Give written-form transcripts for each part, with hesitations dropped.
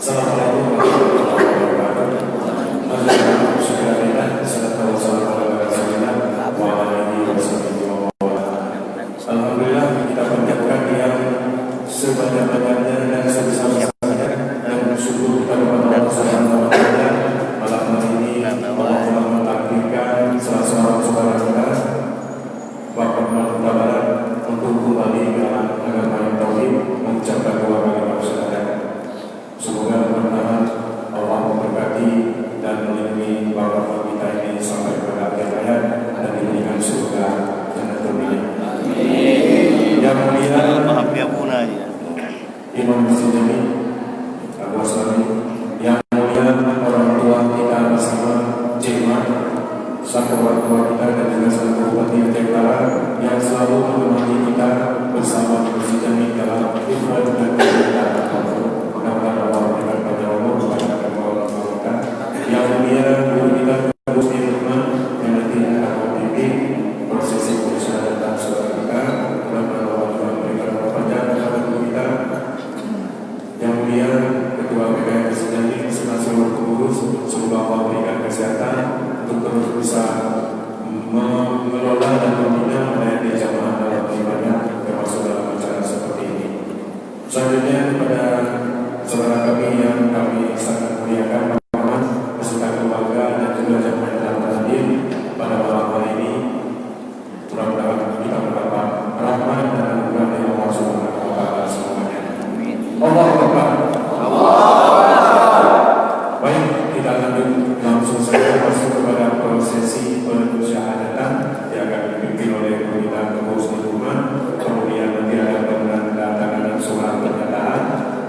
Assalamualaikum warahmatullahi wabarakatuh. Alhamdulillah, kita panjatkan yang sebanyak-banyaknya dan sebesar-besarnya dan bersyukur kepada Allah Subhanahu wa Ta'ala. Malam hari ini Allah telah mentakdirkan salah seorang saudara kita, Bapak Huta Barat, untuk kembali ke agama yang tauhid, mengucapkan dua kalimat syahadat. Semoga mudah-mudahan Allah memberkati dan melindungi Bapak kita ini sampai pada akhir hayat dan diberikan surga Jannatul Ma'wa. Yang mulia Imam Masjid Jami Abu Asmani, yang mulia orang tua kita bersama Jemaah, sang orang tua kita dan juga sang Bupati Aceh Utara yang selalu menemani kita bersama Masjid Jami dalam ibadah dan kegiatan. Mudah-mudahan Allah memberikan pada umur kepada Allah kita. Yang mulia guru kita Muslim Rahman yang nanti akan membimbing prosesi persyaratan saudara kita. Mudah-mudahan Allah juga memberikan panjang kepada guru kita. Yang mulia Ketua PKM Sejani beserta seluruh pengurus, semoga Allah memberikan kesehatan untuk terus bisa mengelola dan membina melayani jamaah dalam ibadah termasuk dalam acara seperti ini. Selanjutnya kepada saudara kami yang kami sangat muliakan, beserta keluarga dan juga jamaah yang telah hadir pada malam hari ini, mudah-mudahan kita mendapat rahmat dan anugerah dari Allah Subhanahu wa Ta'ala semuanya. Allahu Akbar. Baik, kita lanjut langsung saja masuk kepada prosesi pensyahadatan yang akan dipimpin oleh Pembina Pengurus Lingkungan. Kemudian nanti ada penandatanganan surat pernyataan.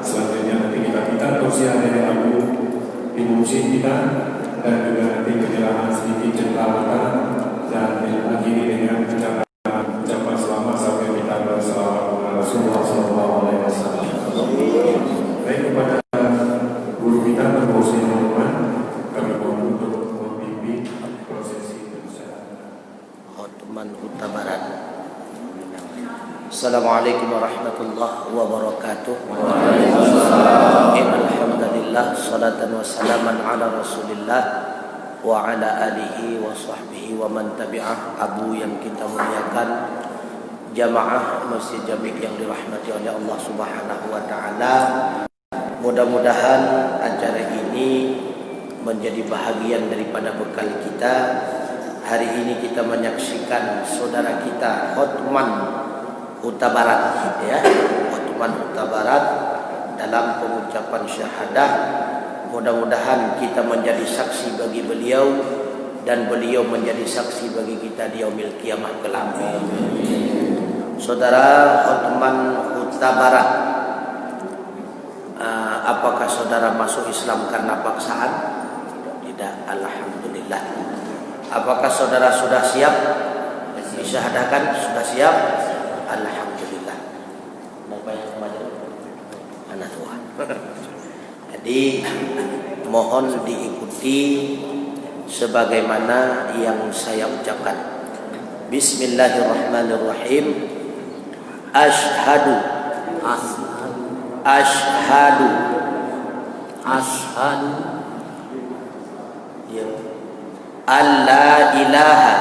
Selanjutnya nanti kita tausiah dari Abu Ibu kita dan juga nanti penyerahan sedikit cenderamata dan diakhiri dengan ucapan selamat sampai kita berselawat kepada Rasulullah SAW. Baik, kepada guru kita Pengurus Lingkungan, kami mohon untuk membimbing prosesi pensyahadatan. Hotman Huta Barat. Assalamualaikum warahmatullahi wabarakatuh. Alhamdulillah, salatan wassalaman ala Rasulillah wa ala alihi wa sahbihi wa man tabi'ah. Abu yang kita muliakan, jamaah Masjid Jami yang dirahmati oleh Allah Subhanahu wa Ta'ala. Mudah-mudahan acara ini menjadi bahagian daripada bekal kita. Hari ini kita menyaksikan saudara kita Hotman Huta Barat, ya, Hotman Huta Barat dalam pengucapan syahadah. Mudah-mudahan kita menjadi saksi bagi beliau dan beliau menjadi saksi bagi kita di yaumil kiamah kelak. Saudara Hotman Huta Barat, apakah saudara masuk Islam karena paksaan? Tidak, alhamdulillah. Apakah saudara sudah siap disyahadahkan? Sudah siap? Alhamdulillah. Mau bayar kemarin? Anak tua. Jadi mohon diikuti sebagaimana yang saya ucapkan. Bismillahirrahmanirrahim. Ashhadu ya, alla ilaha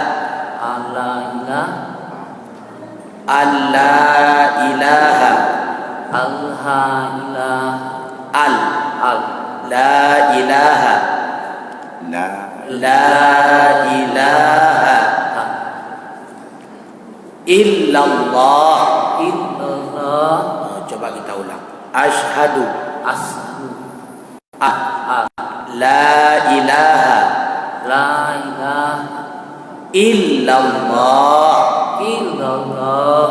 illallah. Coba kita ulang. Ashhadu la ilaha illallah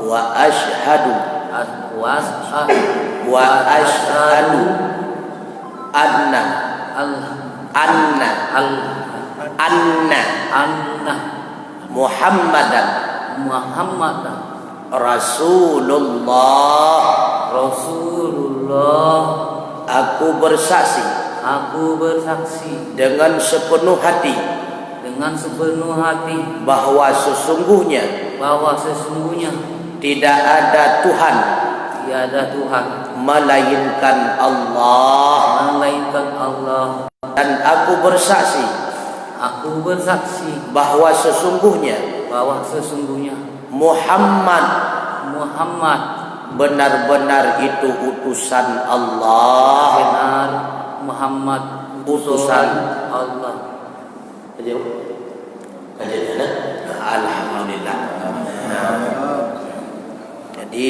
wa ashhadu anna Muhammadan Rasulullah. Aku bersaksi dengan sepenuh hati bahwa sesungguhnya tidak ada Tuhan melainkan Allah. Allah, dan aku bersaksi bahwa sesungguhnya Muhammad benar-benar itu utusan Allah. Utusan Allah. Alhamdulillah. Jadi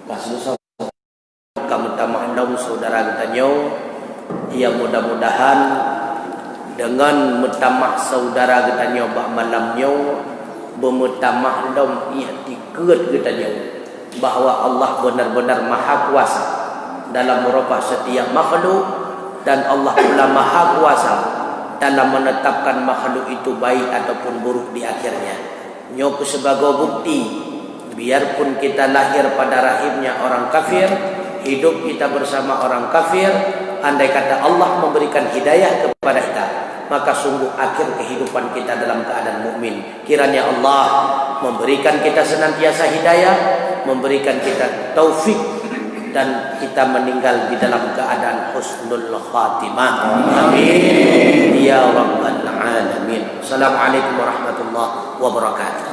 kasus kamu tamandong saudara kita yang mudah-mudahan dengan mutamah saudara kita bak malamnya bermutamah dom i'tikad kita bahwa Allah benar-benar maha kuasa dalam merubah setiap makhluk, dan Allah pula maha kuasa dalam menetapkan makhluk itu baik ataupun buruk di akhirnya. Nyoku sebagai bukti, biarpun kita lahir pada rahimnya orang kafir, hidup kita bersama orang kafir, andai kata Allah memberikan hidayah kepada kita, maka sungguh akhir kehidupan kita dalam keadaan mukmin. Kiranya Allah memberikan kita senantiasa hidayah, memberikan kita taufik, dan kita meninggal di dalam keadaan husnul khatimah. Amin ya rabbal alamin. Assalamualaikum warahmatullahi wabarakatuh.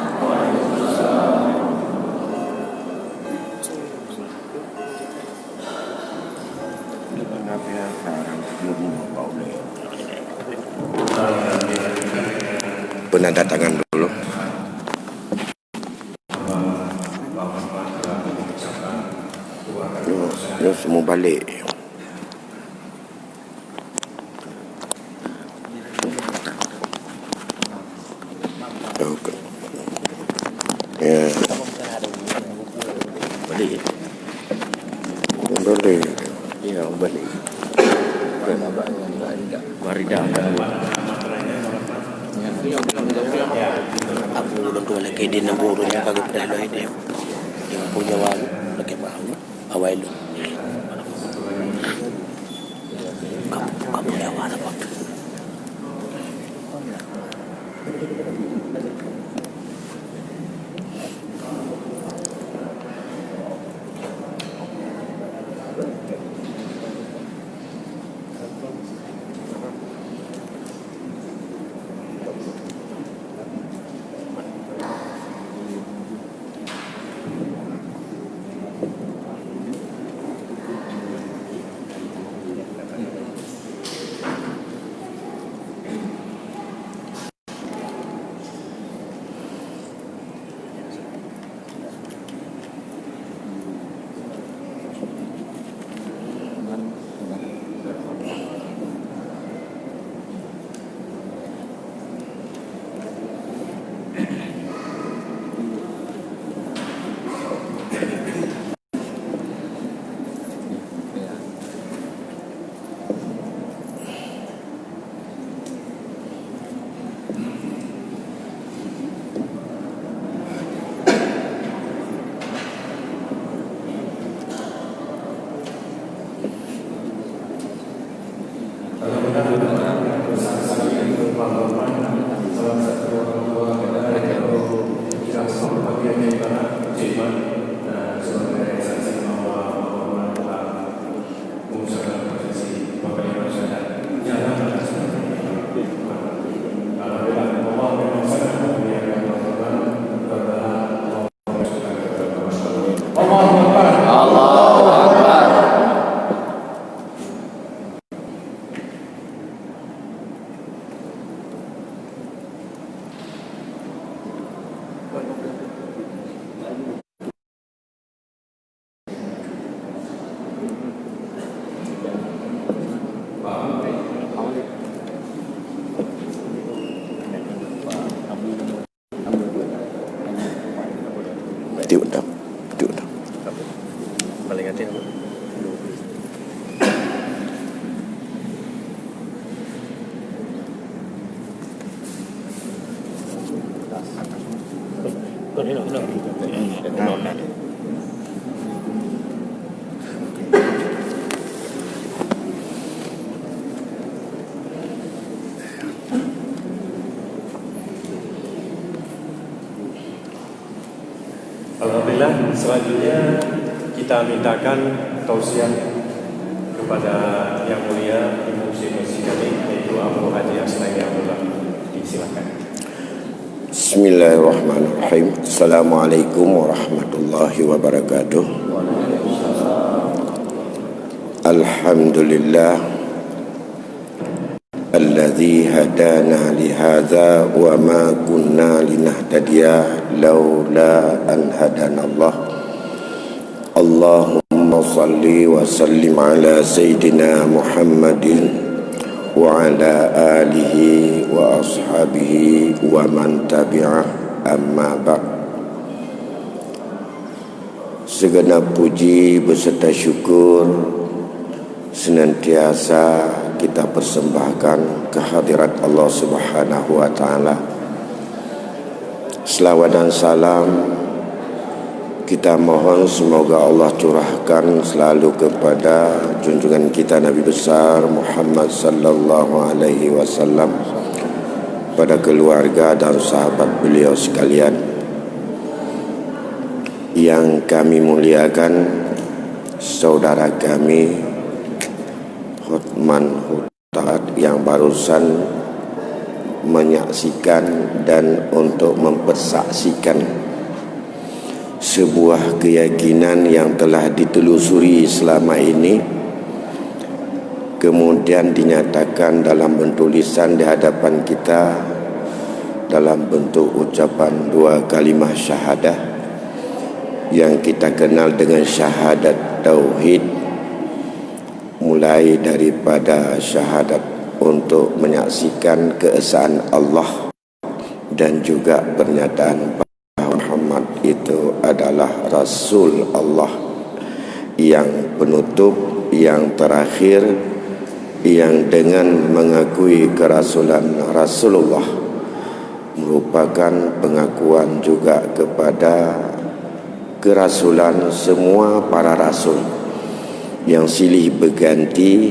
Penandatangan dulu. Ini semua balik. Okay. Ya. Balik. Balik. Ya, balik. Waridah. Aku udah lagi di nemburu yang kagak pernah ini. Yang punya walu lagi mahal awal lu. Kamu lewat apa? Diundang. Paling hati apa? Alhamdulillah, selanjutnya kita mintakan tausiah kepada kepada Yang Mulia Ibu Sri Mulyani yaitu Abu Haji Asnawi Abdullah. Disilakan. Bismillahirrahmanirrahim. Assalamualaikum warahmatullahi wabarakatuh. Alhamdulillah alladzi hadana li hadza wa ma kunna linahtadiya laula an hadanallah. Allahumma salli wa sallim ala sayyidina Muhammadin wa ala alihi wa ashabihi wa man tabi'ah, amma ba'd. Segenap puji beserta syukur senantiasa kita persembahkan kehadirat Allah Subhanahu wa taala. Selawat dan salam kita mohon semoga Allah curahkan selalu kepada junjungan kita Nabi besar Muhammad sallallahu alaihi wasallam, pada keluarga dan sahabat beliau sekalian. Yang kami muliakan saudara kami Hotman Hutat yang barusan menyaksikan dan untuk mempersaksikan sebuah keyakinan yang telah ditelusuri selama ini, kemudian dinyatakan dalam bentuk lisan di hadapan kita dalam bentuk ucapan dua kalimah syahadah yang kita kenal dengan syahadat tauhid, mulai daripada syahadat untuk menyaksikan keesaan Allah dan juga pernyataan bahawa Muhammad itu adalah Rasul Allah yang penutup, yang terakhir, yang dengan mengakui kerasulan Rasulullah merupakan pengakuan juga kepada kerasulan semua para rasul yang silih berganti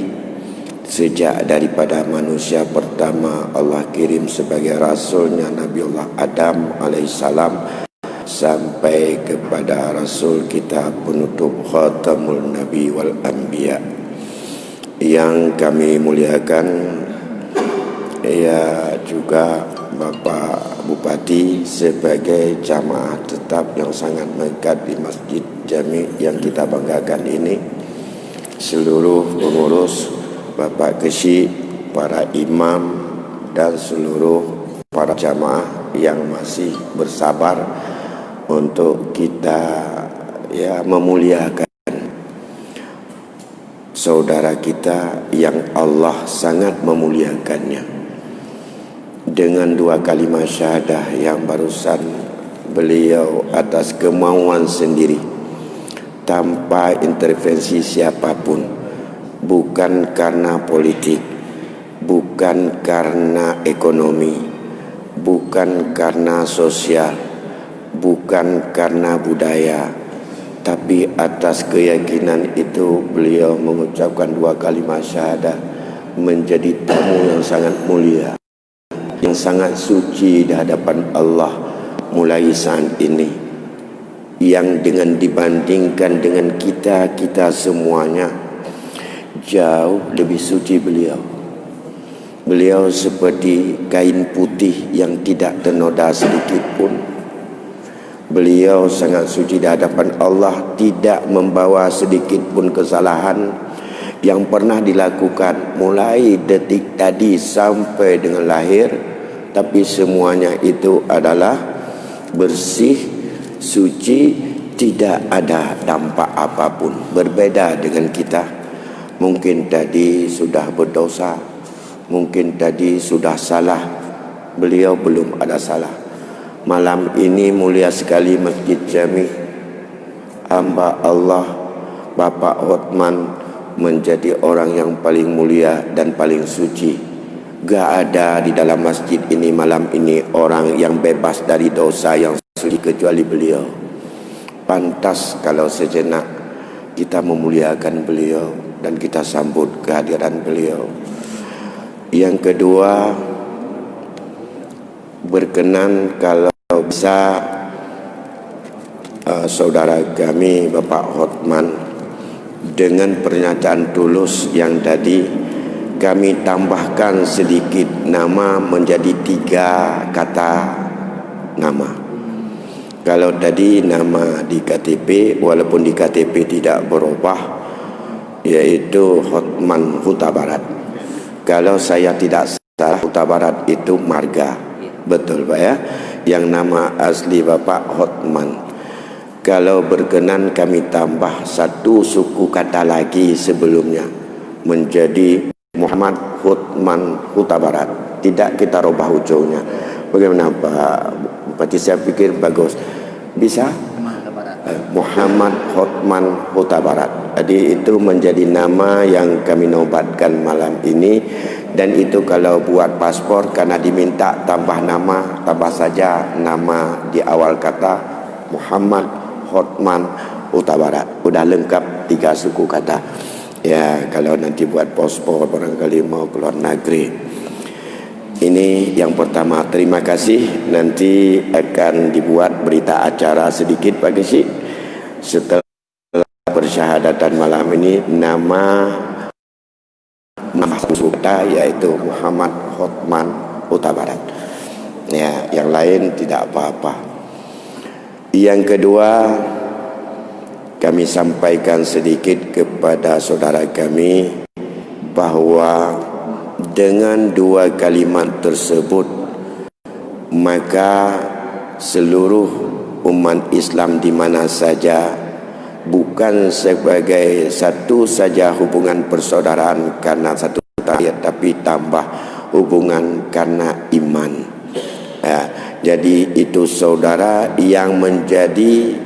sejak daripada manusia pertama Allah kirim sebagai rasulnya Nabiullah Adam alaihissalam sampai kepada rasul kita penutup khatamul nabi wal anbiya. Yang kami muliakan ya juga Bapak Bupati sebagai jamaah tetap yang sangat melekat di Masjid Jami yang kita banggakan ini, seluruh pengurus, Bapak Kesyik, para imam dan seluruh para jamaah yang masih bersabar untuk kita memuliakan saudara kita yang Allah sangat memuliakannya dengan dua kalimah syahadah yang barusan beliau atas kemauan sendiri, tanpa intervensi siapapun, bukan karena politik, bukan karena ekonomi, bukan karena sosial, bukan karena budaya, tapi atas keyakinan itu beliau mengucapkan dua kalimah syahadah menjadi tamu yang sangat mulia, yang sangat suci di hadapan Allah mulai saat ini, yang dengan dibandingkan dengan kita semuanya jauh lebih suci beliau. Beliau seperti kain putih yang tidak ternoda sedikit pun. Beliau sangat suci di hadapan Allah, tidak membawa sedikit pun kesalahan yang pernah dilakukan mulai detik tadi sampai dengan lahir, tapi semuanya itu adalah bersih, suci, tidak ada dampak apapun. Berbeda dengan kita, mungkin tadi sudah berdosa, mungkin tadi sudah salah, beliau belum ada salah. Malam ini mulia sekali Masjid Jami, hamba Allah Bapak Hotman menjadi orang yang paling mulia dan paling suci. Gak ada di dalam masjid ini malam ini orang yang bebas dari dosa yang suci kecuali beliau. Pantas kalau sejenak kita memuliakan beliau dan kita sambut kehadiran beliau. Yang kedua, berkenan kalau bisa saudara kami Bapak Hotman dengan pernyataan tulus yang tadi kami tambahkan sedikit nama menjadi 3 kata nama. Kalau tadi nama di KTP, walaupun di KTP tidak berubah, yaitu Hotman Huta Barat. Kalau saya tidak salah, Huta Barat itu marga. Betul Pak ya? Yang nama asli Bapak Hotman. Kalau berkenan kami tambah 1 suku kata lagi sebelumnya menjadi Muhammad Hotman Huta Barat. Tidak kita rubah ujungnya. Bagaimana Pak Bupati? Saya pikir bagus. Bisa? Muhammad Hotman Huta Barat. Jadi itu menjadi nama yang kami nobatkan malam ini. Dan itu kalau buat paspor, karena diminta tambah nama, tambah saja nama di awal kata Muhammad Hotman Huta Barat. Udah lengkap 3 suku kata. Ya, kalau nanti buat paspor barangkali mau keluar negeri. Ini yang pertama. Terima kasih. Nanti akan dibuat berita acara sedikit Pak Gesi. Setelah persyahadatan malam ini, nama kita yaitu Muhammad Hotman Huta Barat. Ya, yang lain tidak apa-apa. Yang kedua, kami sampaikan sedikit kepada saudara kami bahawa dengan 2 kalimat tersebut maka seluruh umat Islam di mana saja, bukan sebagai satu saja hubungan persaudaraan karena satu tarikat, tapi tambah hubungan karena iman. Ya, jadi itu saudara yang menjadi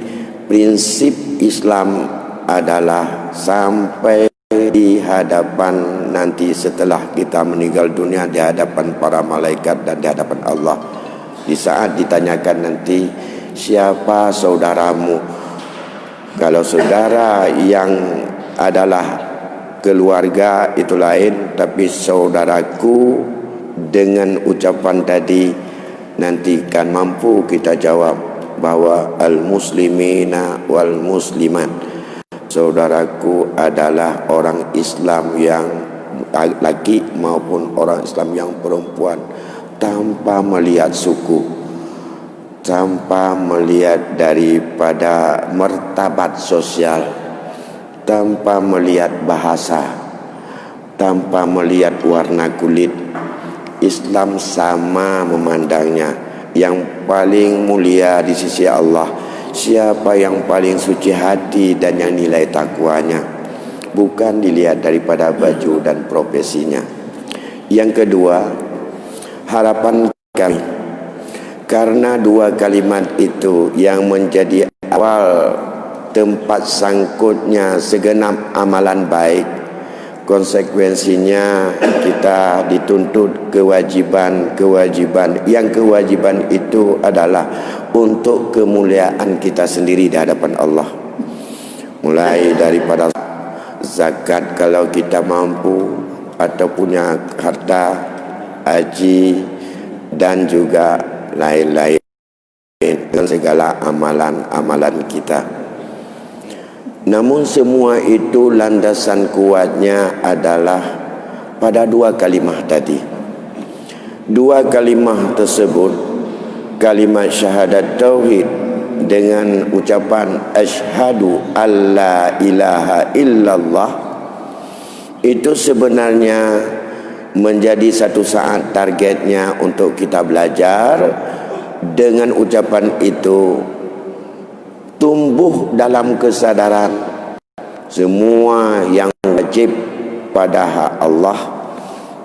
prinsip Islam adalah sampai di hadapan nanti setelah kita meninggal dunia, di hadapan para malaikat dan di hadapan Allah. Di saat ditanyakan nanti, siapa saudaramu? Kalau saudara yang adalah keluarga itu lain, tapi saudaraku dengan ucapan tadi, nanti kan mampu kita jawab bahwa al-muslimina wal muslimat, saudaraku adalah orang Islam yang laki maupun orang Islam yang perempuan, tanpa melihat suku, tanpa melihat daripada martabat sosial, tanpa melihat bahasa, tanpa melihat warna kulit. Islam sama memandangnya. Yang paling mulia di sisi Allah siapa yang paling suci hati dan yang nilai takwanya, bukan dilihat daripada baju dan profesinya. Yang kedua, harapan kami, karena 2 kalimat itu yang menjadi awal tempat sangkutnya segenap amalan baik, konsekuensinya kita dituntut kewajiban. Yang kewajiban itu adalah untuk kemuliaan kita sendiri di hadapan Allah. Mulai daripada zakat kalau kita mampu atau punya harta, haji dan juga lain-lain, dengan segala amalan-amalan kita. Namun semua itu landasan kuatnya adalah pada 2 kalimah tadi. 2 kalimah tersebut, kalimat syahadat tauhid dengan ucapan asyhadu alla ilaha illallah, itu sebenarnya menjadi satu saat targetnya untuk kita belajar. Dengan ucapan itu tumbuh dalam kesadaran semua yang wajib pada hak Allah,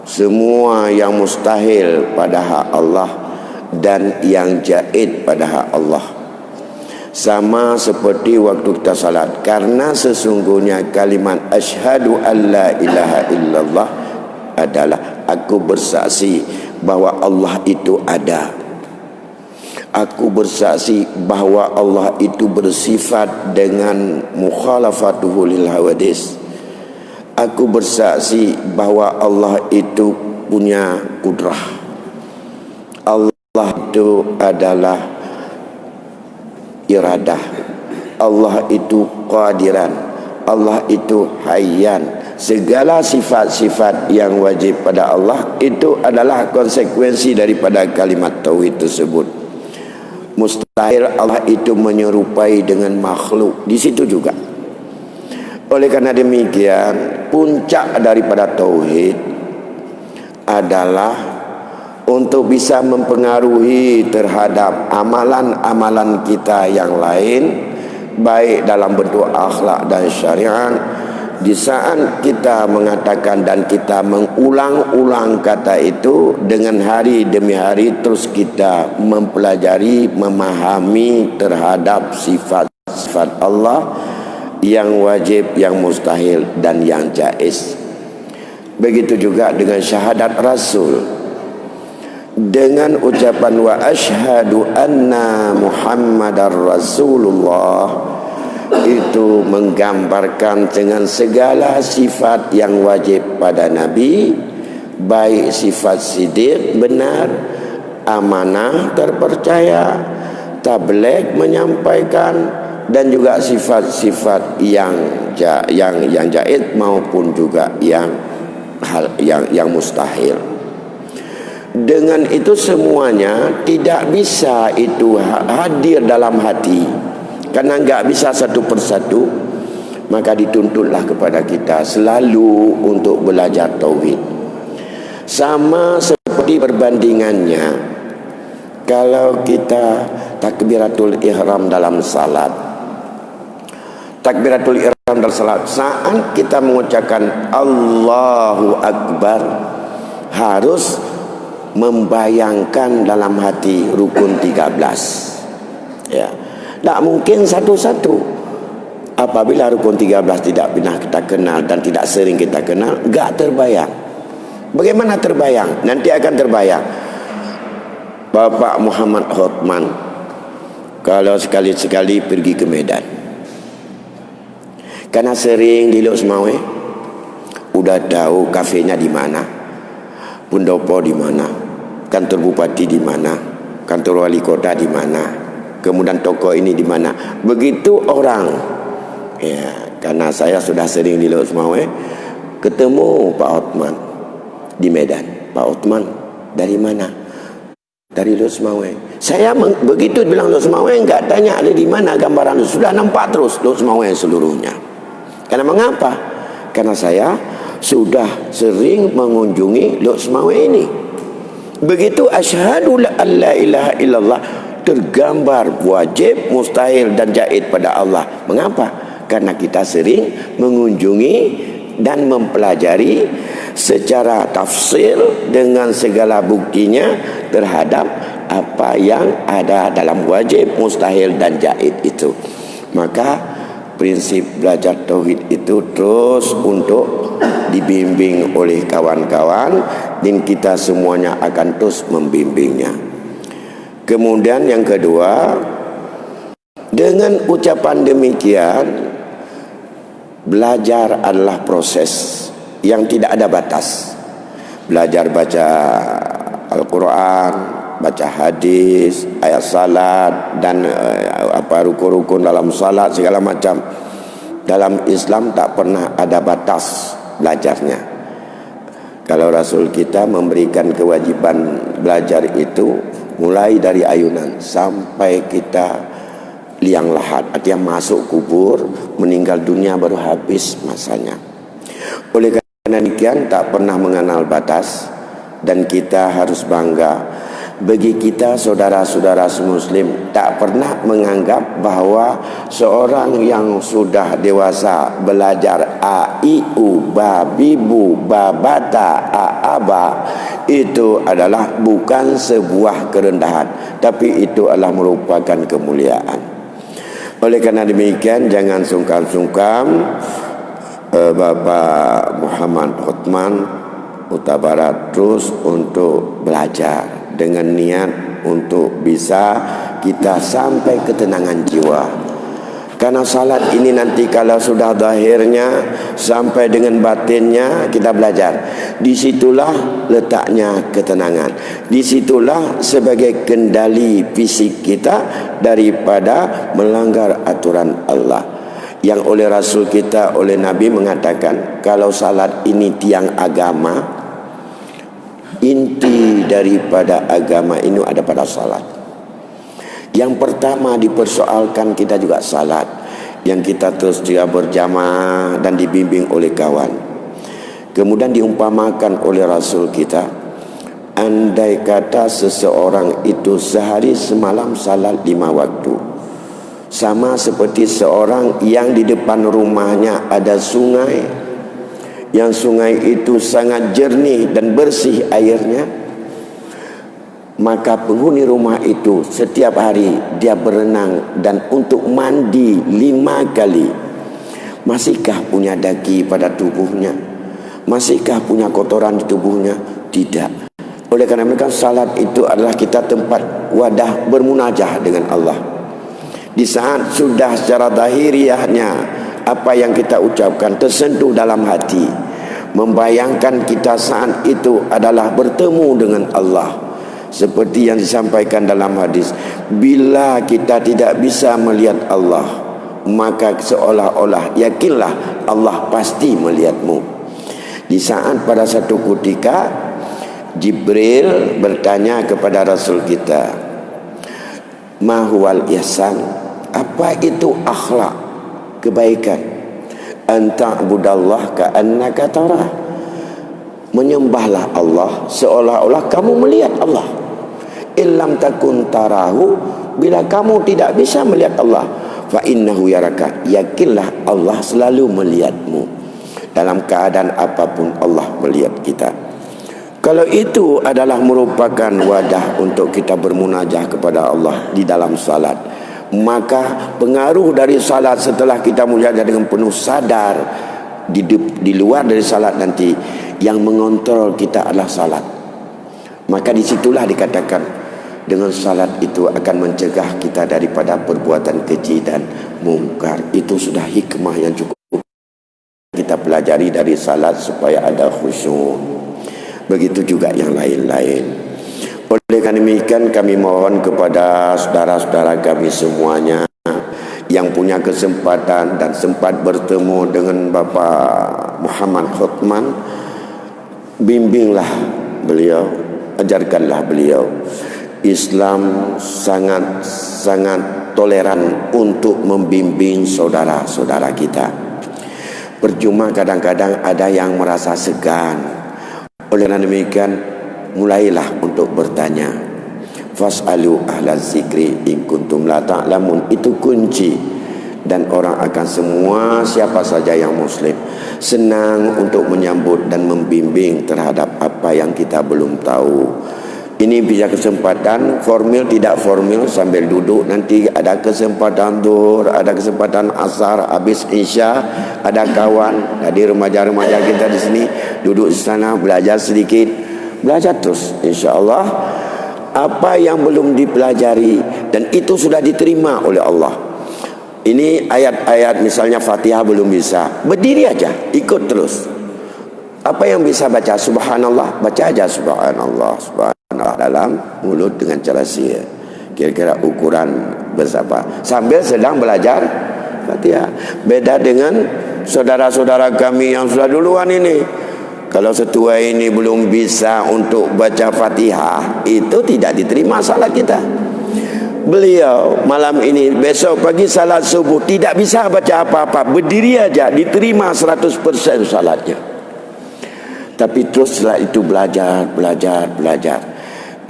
semua yang mustahil pada hak Allah, dan yang jaid pada hak Allah. Sama seperti waktu kita salat, karena sesungguhnya kalimat asyhadu alla ilaha illallah adalah aku bersaksi bahwa Allah itu ada. Aku bersaksi bahawa Allah itu bersifat dengan mukhalafatuhu lil hawadis. Aku bersaksi bahawa Allah itu punya kudrah. Allah itu adalah iradah. Allah itu qadiran. Allah itu Hayyan. Segala sifat-sifat yang wajib pada Allah itu adalah konsekuensi daripada kalimat tauhid tersebut. Mustahil Allah itu menyerupai dengan makhluk. Di situ juga. Oleh karena demikian, puncak daripada tauhid adalah untuk bisa mempengaruhi terhadap amalan-amalan kita yang lain, baik dalam bentuk akhlak dan syariat. Di saat kita mengatakan dan kita mengulang-ulang kata itu dengan hari demi hari, terus kita mempelajari, memahami terhadap sifat-sifat Allah yang wajib, yang mustahil dan yang jaiz. Begitu juga dengan syahadat Rasul, dengan ucapan wa asyhadu anna Muhammadar Rasulullah, itu menggambarkan dengan segala sifat yang wajib pada Nabi, baik sifat sidiq, benar, amanah, terpercaya, tabligh, menyampaikan, dan juga sifat-sifat yang jaiz maupun juga yang mustahil. Dengan itu semuanya tidak bisa itu hadir dalam hati, karena enggak bisa satu persatu. Maka dituntutlah kepada kita selalu untuk belajar tauhid. Sama seperti perbandingannya, kalau kita takbiratul ihram dalam salat, takbiratul ihram dalam salat, saat kita mengucapkan Allahu Akbar, harus membayangkan dalam hati rukun 13. Ya. Tak mungkin satu-satu. Apabila rukun 13 tidak pernah kita kenal dan tidak sering kita kenal, enggak terbayang. Bagaimana terbayang? Nanti akan terbayang. Bapak Muhammad Hotman kalau sekali-sekali pergi ke Medan, karena sering di Lok Semawe, udah tahu kafenya di mana, pendopo di mana, kantor bupati di mana, kantor wali kota di mana, kemudian toko ini di mana. Begitu orang, ya, karena saya sudah sering di Lok Semawe, ketemu Pak Hotman di Medan. Pak Hotman dari mana? Dari Lok Semawe. Saya begitu bilang Lok Semawe, enggak tanya ada di mana gambaran, sudah nampak terus Lok Semawe seluruhnya. Karena mengapa? Karena saya sudah sering mengunjungi Lok Semawe ini. Begitu asyhadu an la ilaha illallah, tergambar wajib, mustahil dan jaiz pada Allah. Mengapa? Karena kita sering mengunjungi dan mempelajari secara tafsir dengan segala buktinya terhadap apa yang ada dalam wajib, mustahil dan jaiz itu. Maka prinsip belajar tauhid itu terus untuk dibimbing oleh kawan-kawan, dan kita semuanya akan terus membimbingnya. Kemudian yang kedua, dengan ucapan demikian, belajar adalah proses yang tidak ada batas. Belajar baca Al-Quran, baca hadis, ayat salat, dan rukun-rukun dalam salat, segala macam. Dalam Islam tak pernah ada batas belajarnya. Kalau Rasul kita memberikan kewajiban belajar itu mulai dari ayunan sampai kita liang lahat, artinya masuk kubur, meninggal dunia baru habis masanya. Oleh karena demikian tak pernah mengenal batas, dan kita harus bangga. Bagi kita saudara-saudara muslim, tak pernah menganggap bahawa seorang yang sudah dewasa belajar a, i, u, ba, bi, bu, ba, bata, a, aba, itu adalah bukan sebuah kerendahan, tapi itu adalah merupakan kemuliaan. Oleh karena demikian, jangan sungkan-sungkan Bapak Muhammad Hotman Huta Barat terus untuk belajar dengan niat untuk bisa kita sampai ketenangan jiwa. Karena salat ini nanti kalau sudah zahirnya sampai dengan batinnya kita belajar, disitulah letaknya ketenangan. Disitulah sebagai kendali fisik kita daripada melanggar aturan Allah. yang oleh Rasul kita, oleh Nabi mengatakan, kalau salat ini tiang agama, inti daripada agama ini ada pada salat. Yang pertama dipersoalkan kita juga salat, yang kita terus juga berjamaah dan dibimbing oleh kawan. Kemudian diumpamakan oleh Rasul kita, andai kata seseorang itu sehari semalam salat 5 waktu, sama seperti seorang yang di depan rumahnya ada sungai, yang sungai itu sangat jernih dan bersih airnya, maka penghuni rumah itu setiap hari dia berenang dan untuk mandi 5 kali. Masihkah punya daki pada tubuhnya? Masihkah punya kotoran di tubuhnya? Tidak. Oleh karena mereka, salat itu adalah kita tempat wadah bermunajah dengan Allah. Di saat sudah secara zahiriahnya apa yang kita ucapkan tersentuh dalam hati, membayangkan kita saat itu adalah bertemu dengan Allah. Seperti yang disampaikan dalam hadis, bila kita tidak bisa melihat Allah, maka seolah-olah yakinlah Allah pasti melihatmu. Di saat pada satu ketika Jibril bertanya kepada Rasul kita, ma huwal ihsan, apa itu akhlak kebaikan? Anta'budallah ka'annaka tarah, menyembahlah Allah seolah-olah kamu melihat Allah. Illam takun tarahu, bila kamu tidak bisa melihat Allah, fa innahu yaraka, yakinlah Allah selalu melihatmu. Dalam keadaan apapun Allah melihat kita. Kalau itu adalah merupakan wadah untuk kita bermunajah kepada Allah di dalam salat, maka pengaruh dari salat setelah kita munajah dengan penuh sadar di luar dari salat nanti, yang mengontrol kita adalah salat. Maka disitulah dikatakan dengan salat itu akan mencegah kita daripada perbuatan keji dan mungkar. Itu sudah hikmah yang cukup kita pelajari dari salat supaya ada khusyuk. Begitu juga yang lain-lain. Oleh karena demikian, kami mohon kepada saudara-saudara kami semuanya yang punya kesempatan dan sempat bertemu dengan Bapak Muhammad Khotman, bimbinglah beliau, ajarkanlah beliau. Islam sangat toleran untuk membimbing saudara-saudara kita. Percuma kadang-kadang ada yang merasa segan. Oleh karena demikian, mulailah untuk bertanya. Fas'alu ahla zikri in kuntum la ta'lamun. Itu kunci. Dan orang akan semua, siapa saja yang muslim, senang untuk menyambut dan membimbing terhadap apa yang kita belum tahu. Ini bisa kesempatan formil tidak formil, sambil duduk nanti ada kesempatan zuhur, ada kesempatan asar, habis isya, ada kawan, jadi remaja-remaja kita di sini duduk di sana belajar sedikit, belajar terus, insya-Allah apa yang belum dipelajari dan itu sudah diterima oleh Allah. Ini ayat-ayat misalnya Fatihah belum bisa, berdiri aja, ikut terus. Apa yang bisa baca subhanallah, baca aja subhanallah, subhanallah dalam mulut dengan cara sihir. Kira-kira ukuran berapa? Sambil sedang belajar Fatihah. Beda dengan saudara-saudara kami yang sudah duluan ini. Kalau setua ini belum bisa untuk baca Fatihah, itu tidak diterima salat kita. Beliau malam ini, besok pagi salat subuh tidak bisa baca apa-apa, berdiri aja, diterima 100% salatnya. Tapi terus setelah itu belajar.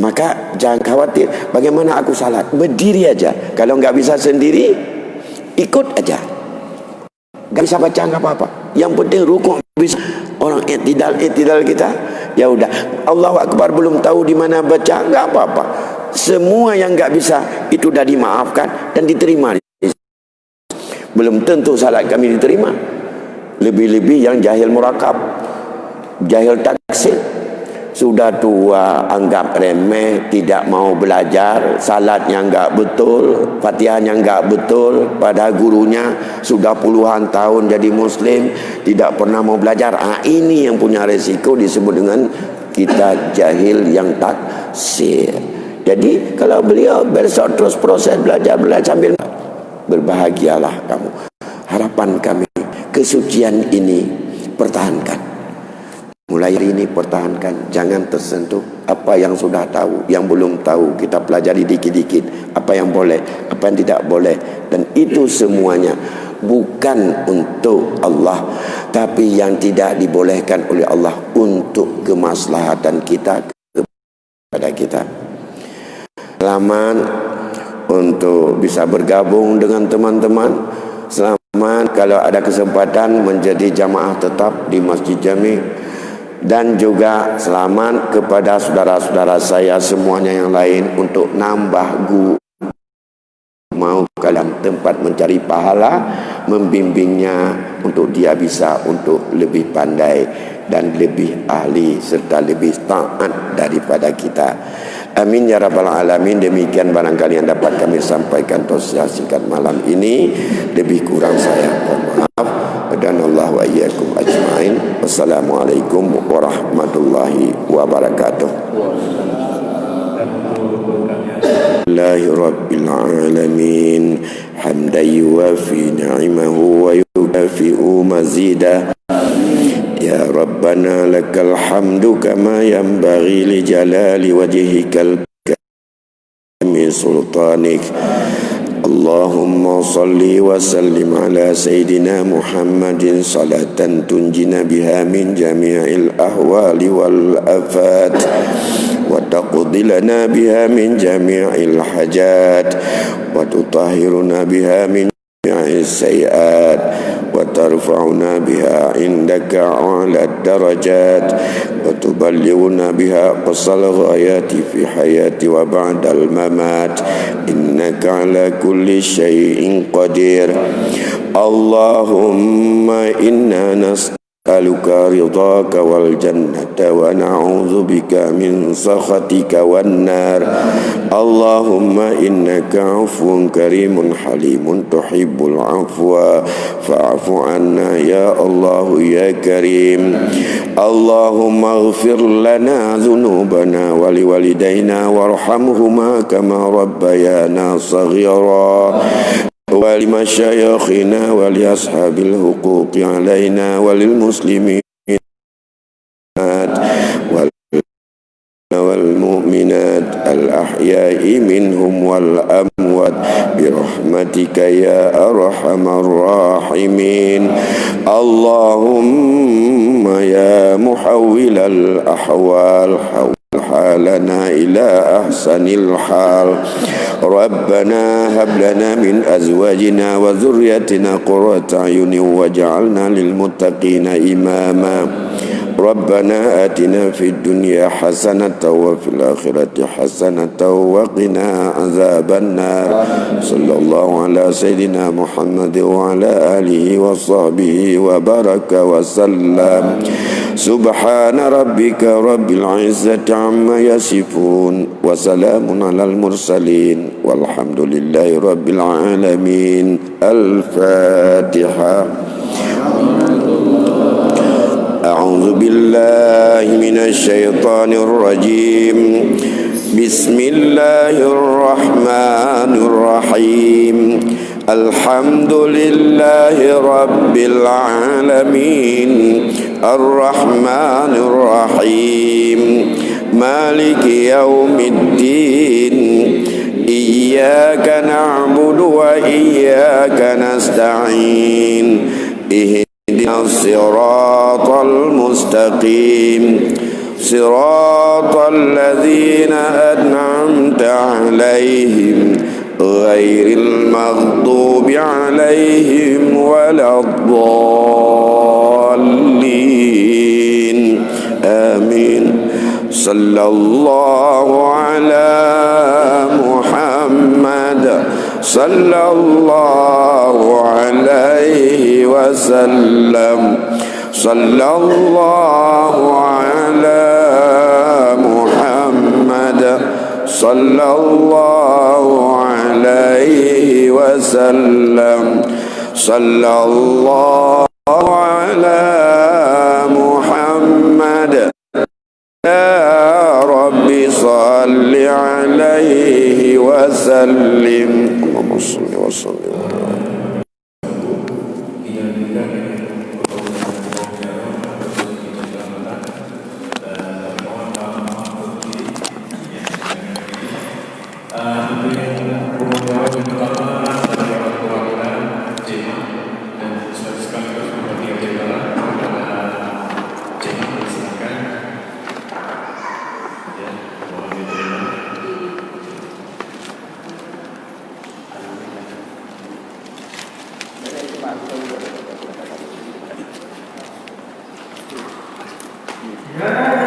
Maka jangan khawatir bagaimana aku salat, berdiri aja. Kalau nggak bisa sendiri, ikut aja. Nggak bisa baca nggak apa-apa. Yang penting rukuk bisa. Orang i'tidal kita, ya udah. Allahu Akbar belum tahu di mana baca, nggak apa-apa. Semua yang nggak bisa itu sudah dimaafkan dan diterima. Belum tentu salat kami diterima. Lebih-lebih yang jahil murakab, jahil taksir, sudah tua, anggap remeh, tidak mau belajar, salatnya enggak betul, Fatihahnya enggak betul, pada gurunya sudah puluhan tahun jadi muslim, tidak pernah mau belajar. Ini yang punya resiko disebut dengan kita jahil yang taksir. Jadi kalau beliau besok terus proses belajar sambil, berbahagialah kamu. harapan kami, kesucian ini pertahankan. Mulai hari ini pertahankan, jangan tersentuh. Apa yang sudah tahu, yang belum tahu, kita pelajari dikit-dikit. Apa yang boleh, apa yang tidak boleh. Dan itu semuanya bukan untuk Allah, tapi yang tidak dibolehkan oleh Allah untuk kemaslahatan kita kepada kita. Selamat untuk bisa bergabung dengan teman-teman. Selamat kalau ada kesempatan menjadi jamaah tetap di Masjid Jami'. Dan juga selamat kepada saudara-saudara saya semuanya yang lain untuk nambah mau kalian tempat mencari pahala, membimbingnya untuk dia bisa untuk lebih pandai dan lebih ahli serta lebih taat daripada kita. Amin ya rabbal alamin. Demikian barangkali yang dapat kami sampaikan tausiah singkat malam ini. Lebih kurang saya mohon maaf. Dan Allah wa iyyakum ajmain. Wassalamualaikum warahmatullahi wabarakatuh. Alhamdulillahi rabbil alamin. Hamdan yuwafi ni'amahu wa yukafi'u mazidah. Ya Rabbana lakal hamdu kama yanbaghi li jalali wajhikal karim sultanik. Allahumma salli wa sallim ala Sayyidina Muhammadin salatan tunjina biha min jami'il ahwali wal afat wa taqdi lana biha min jami'il hajat wa tutahhiruna biha min jami'is sayiat wa tarfa'una biha indaka a'la darajat wa tuballighuna biha qasal ghayati fi hayati wa ba'dal mamat innaka ala kulli syai'in qadir. Allahumma inna nas'aluka ridhaka wal jannata wa na'udzu bika min sakhatika wan nar. Allahumma innaka 'afuwun karimun halimun tuhibbul 'afwa fa'fu 'anna ya Allah ya Karim. Allahumma ighfir lana dhunubana wa liwalidayna warhamhuma kama rabbayana saghira wa limasyayikhina wa li ashabil huquqi alaina wa lil muslimin والمؤمنات الأحياء منهم والأموات برحمتك يا أرحم الراحمين. اللهم يا محول الأحوال حول حالنا إلى أحسن الحال. ربنا هب لنا من أزواجنا وذريتنا قرة أعين واجعلنا للمتقين إماما. ربنا آتنا في الدنيا حسنة وفي الآخرة حسنة وقنا عذاب النار. صلى الله على سيدنا محمد وعلى آله وصحبه وبارك وسلم. سبحان ربك رب العزة عما يصفون وسلام على المرسلين والحمد لله رب العالمين. الفاتحة. أعوذ بالله من الشيطان الرجيم. بسم الله الرحمن الرحيم. الحمد لله رب العالمين الرحمن الرحيم مالك يوم الدين إياك نعبد وإياك نستعين اهدنا الصراط المستقيم صراط الذين أنعمت عليهم غير المغضوب عليهم ولا الضالين آمين. صلى الله على محمد صلى الله عليه وسلم. صلى الله على محمد صلى الله عليه وسلم. صلى الله على محمد يا رب صل عليه وسلم. اللهم صل وسلم. Ya